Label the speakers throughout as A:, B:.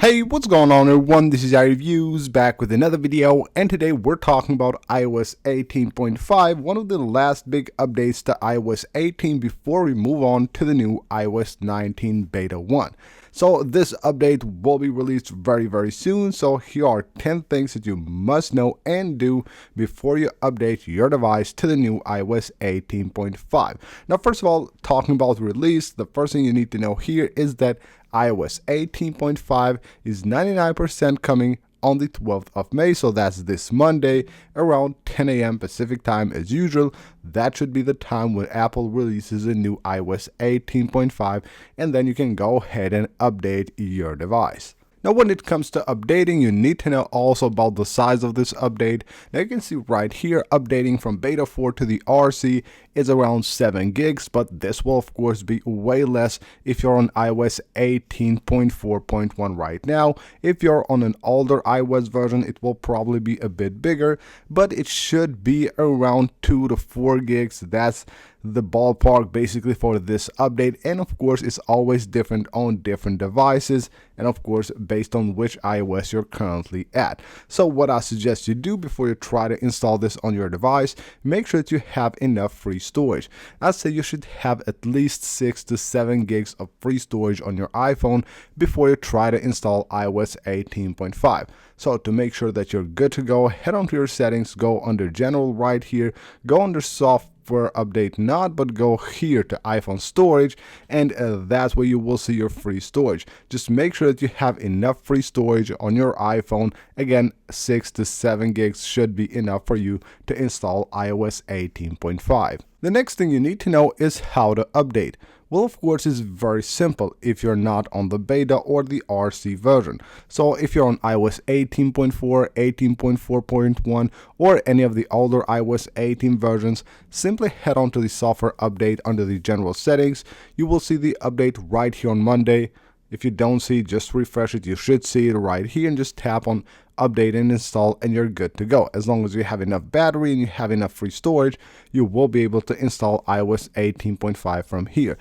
A: Hey, what's going on everyone? This is iReviews back with another video, and today we're talking about iOS 18.5, one of the last big updates to iOS 18 before we move on to the new iOS 19 Beta 1. So this update will be released very soon, so here are 10 things that you must know and do before you update your device to the new iOS 18.5. Now first of all, talking about release, the first thing you need to know here is that iOS 18.5 is 99% coming on the 12th of May, so that's this Monday around 10 a.m. Pacific time as usual. That should be the time when Apple releases a new iOS 18.5, and then you can go ahead and update your device. Now when it comes to updating, you need to know also about the size of this update. Now you can see right here, updating from Beta 4 to the RC is around 7 gigs, but this will of course be way less if you're on iOS 18.4.1 right now. If you're on an older iOS version, it will probably be a bit bigger, but it should be around 2 to 4 gigs. That's the ballpark basically for this update, and of course it's always different on different devices, and of course based on which iOS you're currently at. So what I suggest you do before you try to install this on your device, make sure that you have enough free storage. I'd say you should have at least 6 to 7 gigs of free storage on your iPhone before you try to install iOS 18.5. So to make sure that you're good to go, head on to your settings, go under general right here, go under software update not, but go here to iPhone storage, and that's where you will see your free storage. Just make sure that you have enough free storage on your iPhone. Again, 6 to 7 gigs should be enough for you to install iOS 18.5. The next thing you need to know is how to update. Well, of course, it's very simple if you're not on the beta or the RC version. So if you're on iOS 18.4, 18.4.1, or any of the older iOS 18 versions, simply head on to the software update under the general settings. You will see the update right here on Monday. If you don't see it, just refresh it. You should see it right here, and just tap on update and install, and you're good to go. As long as you have enough battery and you have enough free storage, you will be able to install iOS 18.5 from here.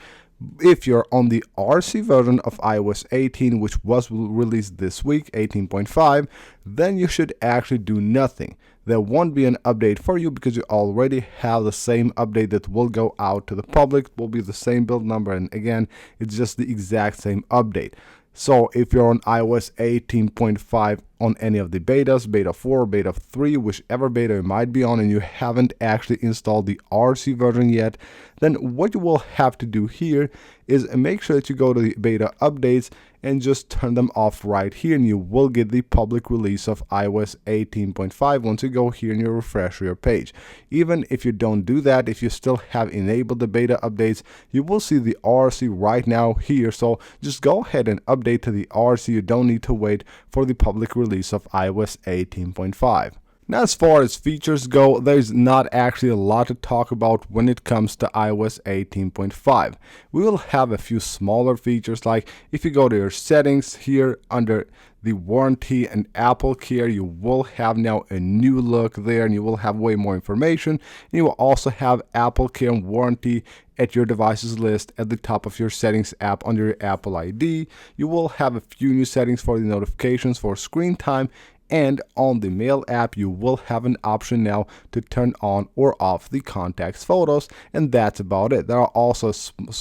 A: If you're on the RC version of iOS 18, which was released this week, 18.5, then you should actually do nothing. There won't be an update for you because you already have the same update that will go out to the public. It will be the same build number, and again, it's just the exact same update. So if you're on iOS 18.5 on any of the betas, beta 4, beta 3, whichever beta you might be on, and you haven't actually installed the RC version yet, then what you will have to do here is make sure that you go to the beta updates and just turn them off right here, and you will get the public release of iOS 18.5 once you go here and you refresh your page. Even if you don't do that, if you still have enabled the beta updates, you will see the RC right now here. So just go ahead and update to the RC. You don't need to wait for the public release of iOS 18.5. Now, as far as features go, there's not actually a lot to talk about when it comes to iOS 18.5. We will have a few smaller features, like if you go to your settings here under the warranty and Apple Care, you will have now a new look there, and you will have way more information. And you will also have Apple Care and warranty at your devices list at the top of your settings app under your Apple ID. You will have a few new settings for the notifications for screen time, and on the Mail app you will have an option now to turn on or off the contacts photos, and that's about it. There are also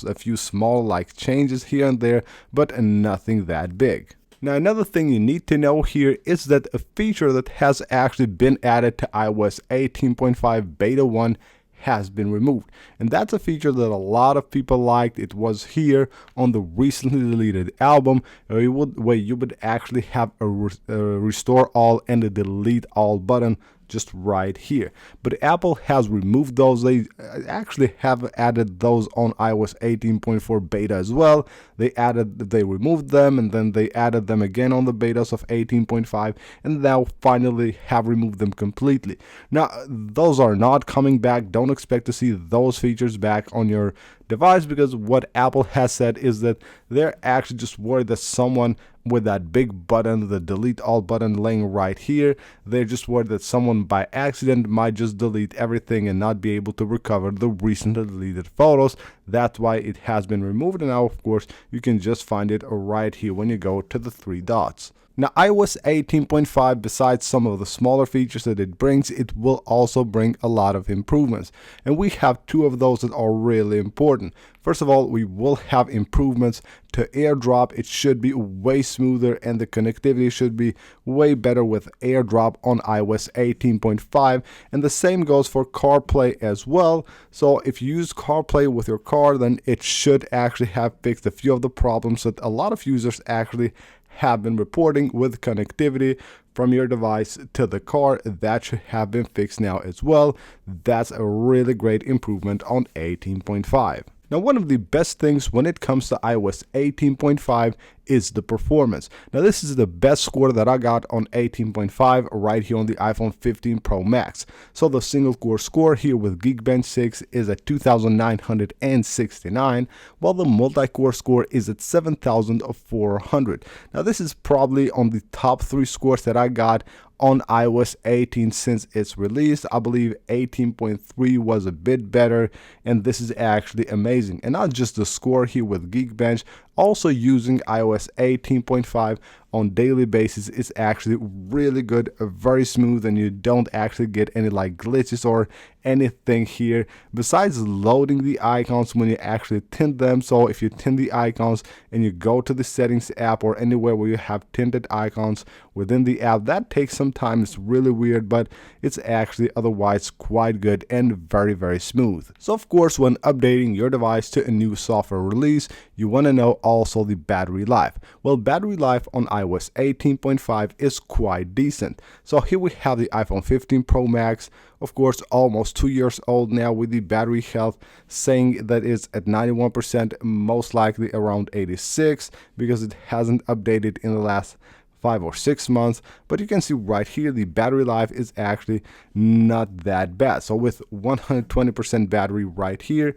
A: a few small changes here and there, but nothing that big. Now, another thing you need to know here is that a feature that has actually been added to iOS 18.5 Beta 1 has been removed, and that's a feature that a lot of people liked. It was here on the recently deleted album, where you would actually have a restore all and a delete all button just right here. But Apple has removed those. They actually have added those on iOS 18.4 beta as well. They removed them, and then they added them again on the betas of 18.5, and now finally have removed them completely. Now, those are not coming back. Don't expect to see those features back on your device, because what Apple has said is that they're actually just worried that someone with that big button, the delete all button laying right here, they're just worried that someone by accident might just delete everything and not be able to recover the recently deleted photos. That's why it has been removed, and now of course you can just find it right here when you go to the three dots. Now, iOS 18.5, besides some of the smaller features that it brings, it will also bring a lot of improvements. And we have two of those that are really important. First of all, we will have improvements to AirDrop. It should be way smoother, and the connectivity should be way better with AirDrop on iOS 18.5. And the same goes for CarPlay as well. So if you use CarPlay with your car, then it should actually have fixed a few of the problems that a lot of users actually have been reporting with connectivity from your device to the car. That should have been fixed now as well. That's a really great improvement on 18.5. Now, one of the best things when it comes to iOS 18.5 is the performance. Now, this is the best score that I got on 18.5 right here on the iPhone 15 Pro Max. So the single core score here with Geekbench 6 is at 2,969, while the multi-core score is at 7,400. Now, this is probably on the top 3 scores that I got on iOS 18 since its release. I believe 18.3 was a bit better, and this is actually amazing. And not just the score here with Geekbench, also using iOS 18.5 on daily basis is actually really good, very smooth, and you don't actually get any like glitches or anything here besides loading the icons when you actually tint them. So if you tint the icons and you go to the settings app or anywhere where you have tinted icons within the app, that takes some time. It's really weird, but it's actually otherwise quite good and very, very smooth. So of course, when updating your device to a new software release, you want to know also the battery life. Well, battery life on iOS 18.5 is quite decent. So here we have the iPhone 15 Pro Max, of course, almost 2 years old now, with the battery health saying that it's at 91%, most likely around 86, because it hasn't updated in the last 5 or 6 months. But you can see right here the battery life is actually not that bad. So with 120% battery right here,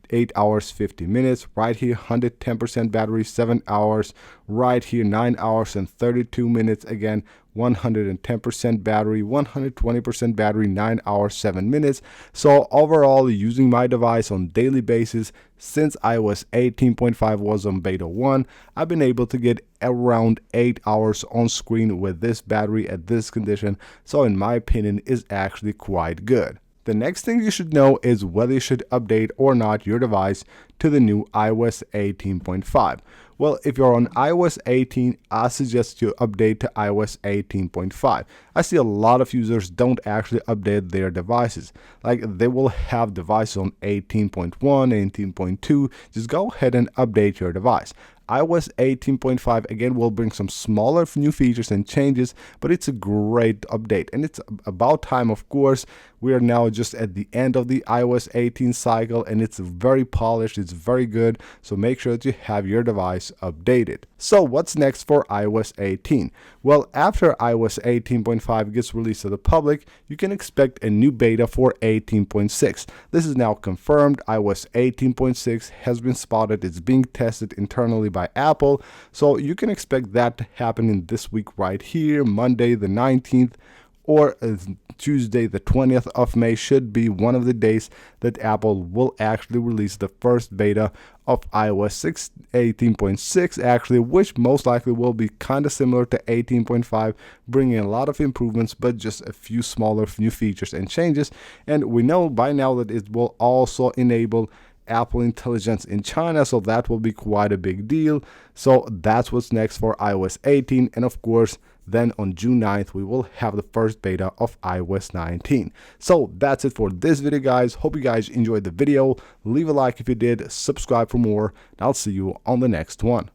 A: 8 hours 50 minutes, right here 110% battery, 7 hours, right here 9 hours and 32 minutes, again 110% battery, 120% battery, 9 hours 7 minutes. So overall, using my device on daily basis since iOS 18.5 was on beta 1, I've been able to get around 8 hours on screen with this battery at this condition. So in my opinion, is actually quite good. The next thing you should know is whether you should update or not your device to the new iOS 18.5. Well, if you're on iOS 18, I suggest you update to iOS 18.5. I see a lot of users don't actually update their devices. Like, they will have devices on 18.1, 18.2. Just go ahead and update your device. iOS 18.5 again will bring some smaller new features and changes, but it's a great update, and it's about time. Of course, we are now just at the end of the iOS 18 cycle, and it's very polished, it's very good, so make sure that you have your device updated. So what's next for iOS 18? Well, after iOS 18.5 gets released to the public, you can expect a new beta for 18.6. This is now confirmed. iOS 18.6 has been spotted. It's being tested internally by Apple, so you can expect that to happen in this week right here. Monday the 19th or Tuesday the 20th of May should be one of the days that Apple will actually release the first beta of iOS 18.6 actually, which most likely will be kind of similar to 18.5, bringing a lot of improvements but just a few smaller new features and changes. And we know by now that it will also enable Apple Intelligence in China, so that will be quite a big deal. So that's what's next for iOS 18, and of course then on June 9th we will have the first beta of iOS 19. So that's it for this video, guys. Hope you guys enjoyed the video. Leave a like if you did, subscribe for more, and I'll see you on the next one.